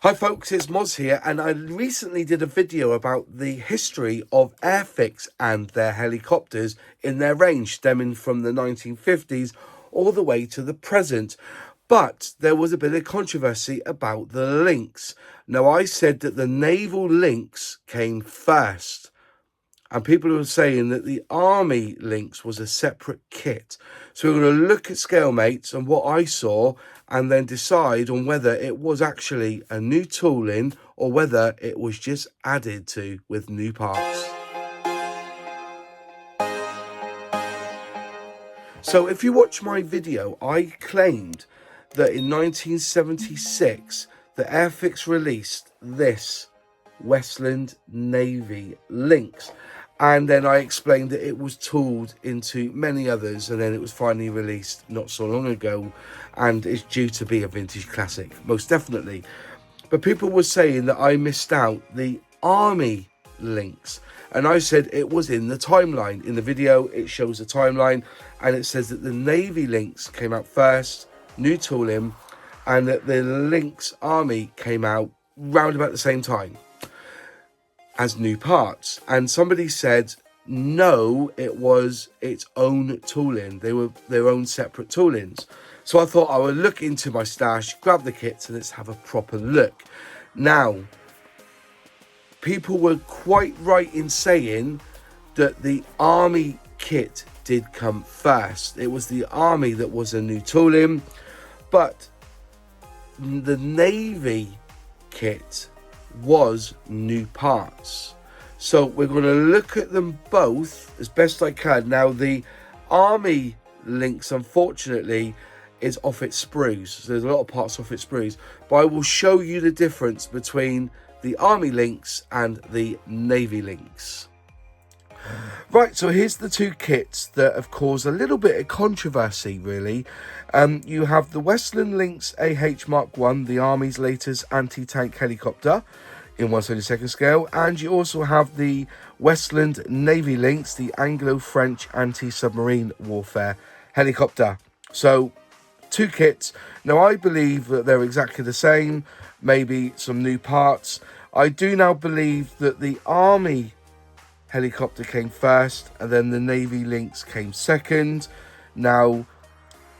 Hi folks, it's Moz here, and I recently did a video about the history of Airfix and their helicopters in their range, stemming from the 1950s all the way to the present. But there was a bit of controversy about the Lynx. Now, I said that the naval Lynx came first, and people were saying that the Army Lynx was a separate kit. So we're going to look at Scalemates and what I saw, and then decide on whether it was actually a new tooling or whether it was just added to with new parts. So if you watch my video, I claimed that in 1976, the Airfix released this Westland Navy Lynx. And then I explained that it was tooled into many others, and then it was finally released not so long ago, and it's due to be a vintage classic, most definitely. But people were saying that I missed out the Army Lynx, and I said it was in the timeline. In the video, it shows the timeline, and it says that the Navy Lynx came out first, new tooling, and that the Lynx Army came out round about the same time as new parts. And somebody said no, it was its own tooling. They were their own separate toolings. So I thought I would look into my stash, grab the kits, and let's have a proper look. Now, people were quite right in saying that the Army kit did come first. It was the Army that was a new tooling, but the Navy kit was new parts. So we're going to look at them both as best I can. Now, the Army Lynx, unfortunately, is off its sprues. So there's a lot of parts off its sprues, but I will show you the difference between the Army Lynx and the Navy Lynx. Right, so here's the two kits that have caused a little bit of controversy, really. You have the Westland Lynx AH Mark I, the Army's latest anti-tank helicopter in 1/72 scale, and you also have the Westland Navy Lynx, the Anglo-French anti-submarine warfare helicopter. So, two kits. Now, I believe that they're exactly the same, maybe some new parts. I do now believe that the Army helicopter came first, and then the Navy Lynx came second. Now,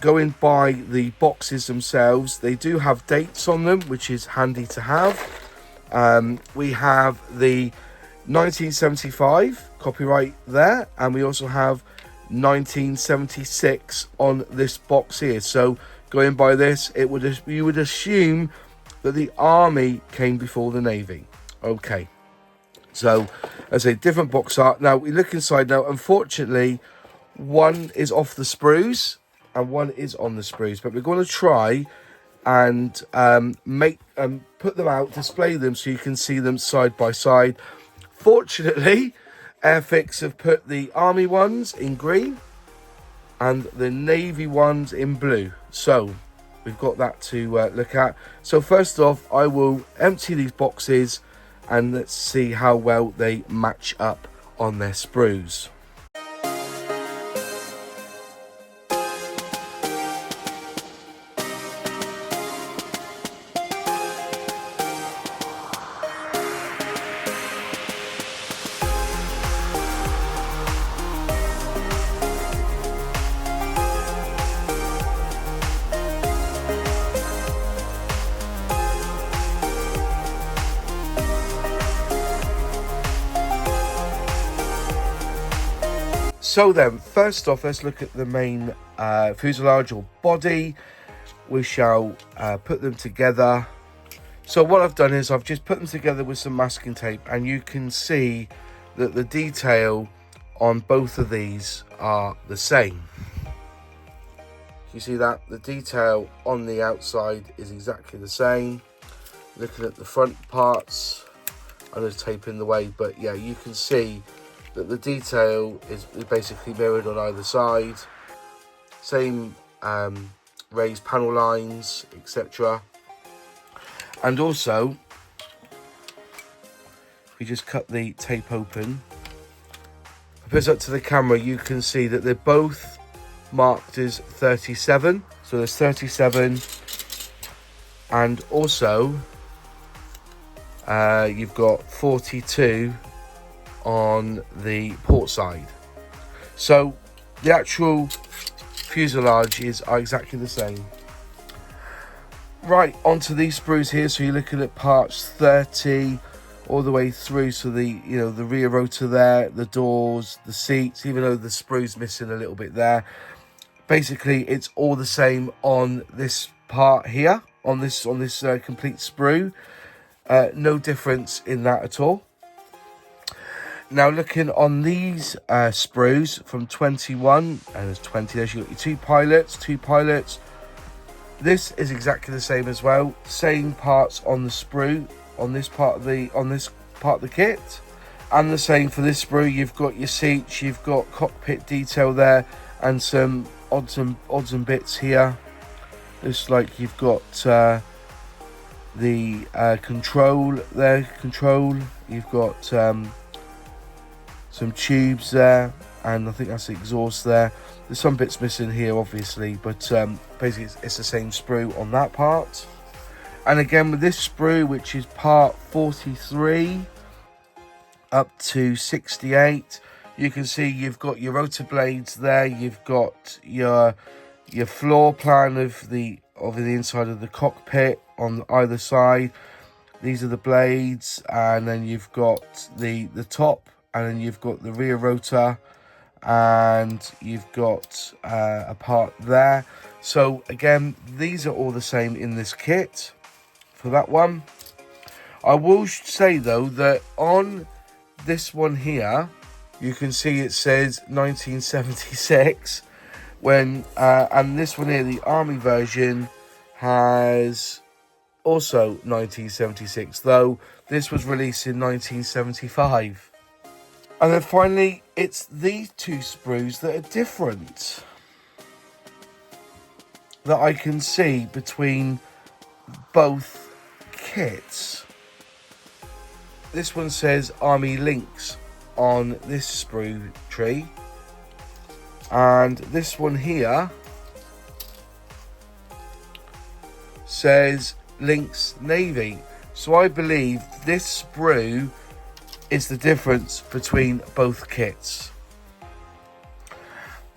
going by the boxes themselves, they do have dates on them, which is handy to have. We have the 1975 copyright there, and we also have 1976 on this box here. So going by this, you would assume that the Army came before the Navy. Okay, so as a different box art. Now we look inside. Now, unfortunately, one is off the sprues and one is on the sprues, but we're going to try and put them out, display them so you can see them side by side. Fortunately, Airfix have put the Army ones in green and the Navy ones in blue. So we've got that to look at. So first off, I will empty these boxes and let's see how well they match up on their sprues. So then, first off, let's look at the main fuselage or body. We shall put them together. So what I've done is I've just put them together with some masking tape, and you can see that the detail on both of these are the same. You see that? The detail on the outside is exactly the same. Looking at the front parts, I'm just taping the way, but yeah, you can see that the detail is basically mirrored on either side. Same raised panel lines, etc. And also, if we just cut the tape open, if I put it up to the camera, you can see that they're both marked as 37. So there's 37, and also you've got 42 on the port side. So the actual fuselage is exactly the same. Right, onto these sprues here. So you're looking at parts 30 all the way through. So the the rear rotor there, the doors, the seats, even though the sprue's missing a little bit there. Basically, it's all the same on this part here, on this complete sprue. No difference in that at all. Now looking on these sprues from 21 and there's 20, there's you got your two pilots. This is exactly the same as well. Same parts on the sprue on this part of the kit, and the same for this sprue. You've got your seats, you've got cockpit detail there, and some odds and bits here. Looks like you've got the control there. You've got some tubes there, and I think that's the exhaust there. There's some bits missing here, obviously, but basically it's the same sprue on that part. And again, with this sprue, which is part 43 up to 68, you can see you've got your rotor blades there. You've got your floor plan of the inside of the cockpit on either side. These are the blades, and then you've got the top, and then you've got the rear rotor, and you've got a part there. So again, these are all the same in this kit for that one. I will say though that on this one here, you can see it says 1976 when and this one here, the Army version, has also 1976, though this was released in 1975. And then finally, it's these two sprues that are different that I can see between both kits. This one says Army Lynx on this sprue tree, and this one here says Lynx Navy. So I believe this sprue is the difference between both kits.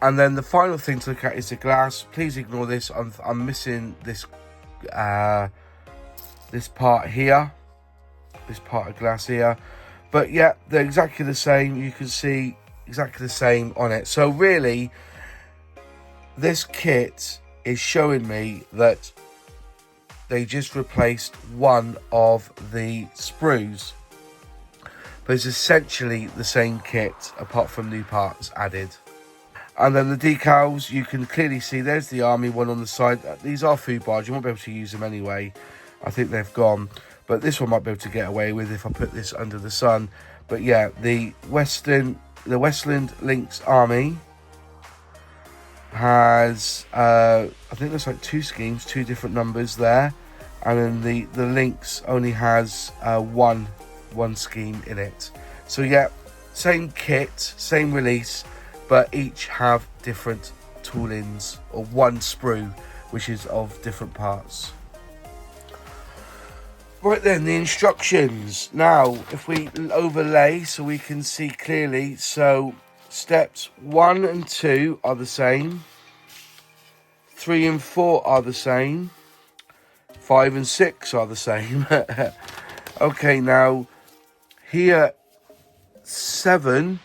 And then the final thing to look at is the glass. Please ignore this. I'm missing this this part here, this part of glass here. But yeah, they're exactly the same. You can see exactly the same on it. So really, this kit is showing me that they just replaced one of the sprues, but it's essentially the same kit apart from new parts added. And then the decals, you can clearly see there's the Army one on the side. These are food bars, you won't be able to use them anyway. I think they've gone, but this one might be able to get away with if I put this under the sun. But yeah, the Westland Lynx Army has I think there's like two schemes, two different numbers there, and then the Lynx only has one scheme in it. So yeah, same kit, same release, but each have different toolings, or one sprue which is of different parts. Right then, the instructions. Now, if we overlay so we can see clearly, so steps 1 and 2 are the same, 3 and 4 are the same, 5 and 6 are the same. Okay, now here 7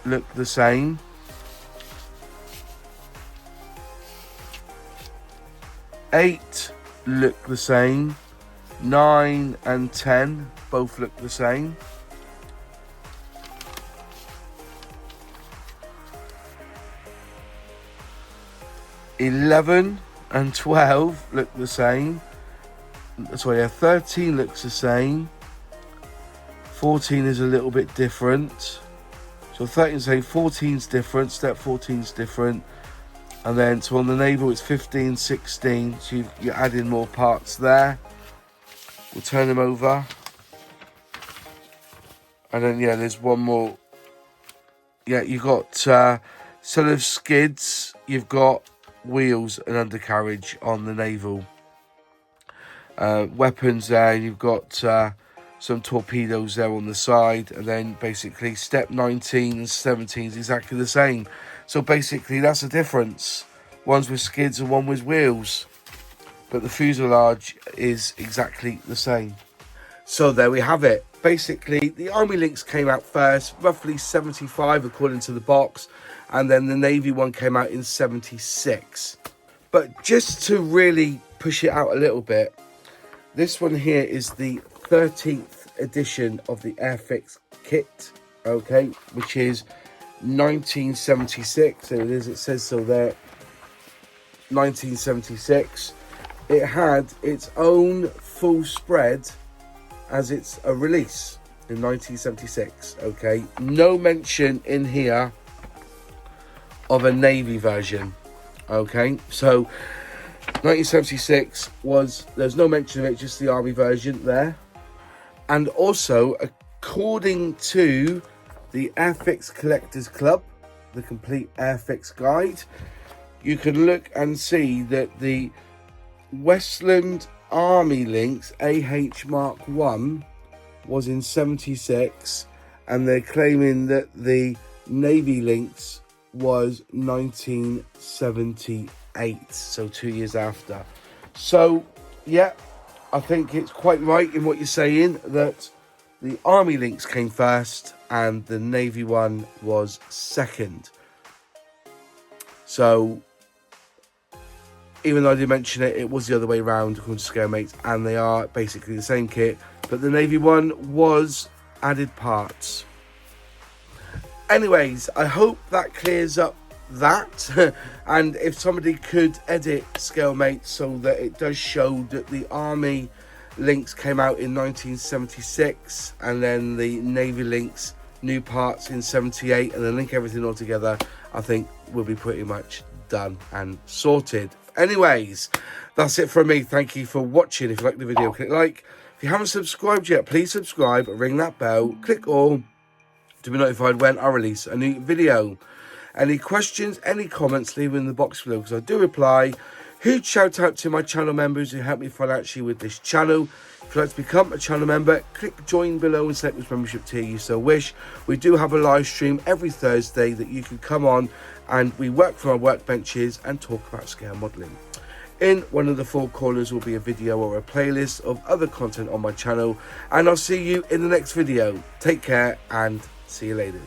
look the same, 8 look the same, 9 and 10 both look the same, 11 and 12 look the same. Sorry, yeah, 13 looks the same, 14 is a little bit different. So 13 say 14's different, step 14's different. And then so on the naval it's 15, 16, so you're adding more parts there. We'll turn them over. And then yeah, there's one more. Yeah, you've got instead of skids, you've got wheels and undercarriage on the naval. weapons there. You've got some torpedoes there on the side, and then basically step 19 and 17 is exactly the same. So basically that's the difference. One's with skids and one with wheels, but the fuselage is exactly the same. So there we have it. Basically the Army Lynx came out first, roughly 75 according to the box, and then the Navy one came out in 76. But just to really push it out a little bit, this one here is the 13th edition of the Airfix kit, okay, which is 1976. There it is, it says so there, 1976. It had its own full spread as it's a release in 1976, okay. No mention in here of a Navy version, okay. So 1976 was, there's no mention of it, just the Army version there. And also, according to the Airfix Collectors Club, the complete Airfix guide, you can look and see that the Westland Army Lynx AH Mark 1 was in 76, and they're claiming that the Navy Lynx was 1978, so 2 years after. So yeah, I think it's quite right in what you're saying, that the Army Lynx came first and the Navy one was second. So even though I did mention it, it was the other way around according to Scale Mates, and they are basically the same kit, but the Navy one was added parts. Anyways, I hope that clears up that. And if somebody could edit Scale Mates so that it does show that the Army Lynx came out in 1976 and then the Navy Lynx new parts in 78, and then link everything all together, I think we'll be pretty much done and sorted. Anyways, that's it from me. Thank you for watching. If you like the video, click like. If you haven't subscribed yet, please subscribe, ring that bell, click all to be notified when I release a new video. Any questions, any comments, leave them in the box below, because I do reply. Huge shout out to my channel members who help me financially with this channel. If you'd like to become a channel member, click join below and select which membership tier you so wish. We do have a live stream every Thursday that you can come on, and we work from our workbenches and talk about scale modelling. In one of the four corners will be a video or a playlist of other content on my channel, and I'll see you in the next video. Take care and see you later.